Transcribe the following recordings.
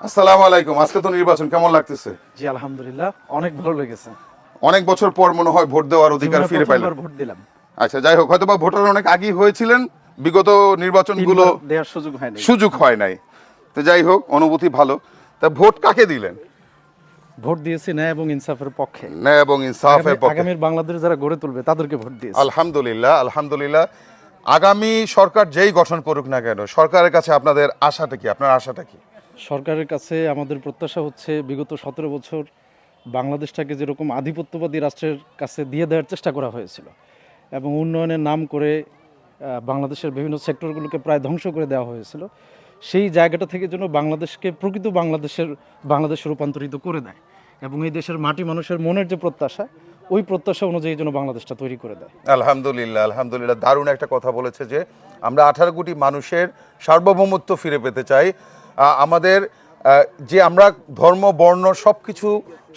আসসালামু আলাইকুম। আজকে তো নির্বাচন কেমন লাগতেছে? জি আলহামদুলিল্লাহ অনেক ভালো লেগেছে। অনেক বছর পর মনে হয় ভোট দেওয়ার অধিকার জীবনে ফিরে পাইলেন। প্রথমবার ভোট দিলাম। আচ্ছা, যাই হোক, হয়তোবা ভোটার অনেক আগেই হয়েছিলেন, বিগত নির্বাচনগুলো তিনবার দেওয়ার সুযোগ হয়নি। সুযোগ হয় নাই। তো যাই হোক, অনুভূতি ভালো। তা ভোট কাকে দিলেন? ভোট দিয়েছি ন্যায় এবং ইনসাফের পক্ষে। ন্যায় এবং ইনসাফের পক্ষে। আগামীর বাংলাদেশ যারা গড়ে তুলবে তাদেরকে ভোট দিয়েছি। আলহামদুলিল্লাহ, আলহামদুলিল্লাহ। আগামী সরকার যেই গঠন করুক না কেন, সরকারের কাছে আপনাদের আশাটা কি? আপনার আশাটা কি? সরকারের কাছে আমাদের প্রত্যাশা হচ্ছে বিগত 17 বছর বাংলাদেশটাকে যেরকম আধিপত্যবাদী রাষ্ট্রের কাছে দিয়ে দেওয়ার চেষ্টা করা হয়েছিল এবং উন্নয়নের নাম করে বাংলাদেশের বিভিন্ন সেক্টরগুলোকে প্রায় ধ্বংস করে দেওয়া হয়েছিল, সেই জায়গাটা থেকে যেন বাংলাদেশকে প্রকৃত বাংলাদেশে রূপান্তরিত করে দেয় এবং এই দেশের মাটি মানুষের মনের যে প্রত্যাশা, ওই প্রত্যাশা অনুযায়ী যেন বাংলাদেশটা তৈরি করে দেয়। আলহামদুলিল্লাহ, আলহামদুলিল্লাহ। দারুণ একটা কথা বলেছে যে আমরা 18 কোটি মানুষের সার্বভৌমত্ব ফিরে পেতে চাই। আমাদের যে আমরা ধর্ম বর্ণ সব কিছু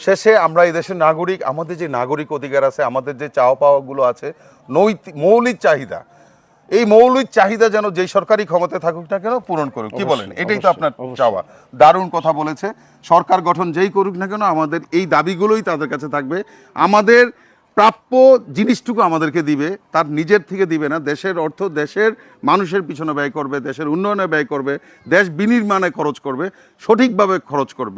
শেষে আমরা এই দেশের নাগরিক, আমাদের যে নাগরিক অধিকার আছে, আমাদের যে চাওয়া পাওয়াগুলো আছে, মৌলিক চাহিদা, এই মৌলিক চাহিদা যেন যেই সরকারি ক্ষমতায় থাকুক না কেন পূরণ করুক। কি বলেন? এটাই তো আপনার চাওয়া। দারুণ কথা বলেছে। সরকার গঠন যেই করুক না কেন আমাদের এই দাবিগুলোই তাদের কাছে থাকবে। আমাদের প্রাপ্য জিনিসটুকু আমাদেরকে দিবে, তার নিজের থেকে দিবে না। দেশের অর্থ দেশের মানুষের পিছনে ব্যয় করবে, দেশের উন্নয়নে ব্যয় করবে, দেশ বিনির্মাণে খরচ করবে, সঠিকভাবে খরচ করবে।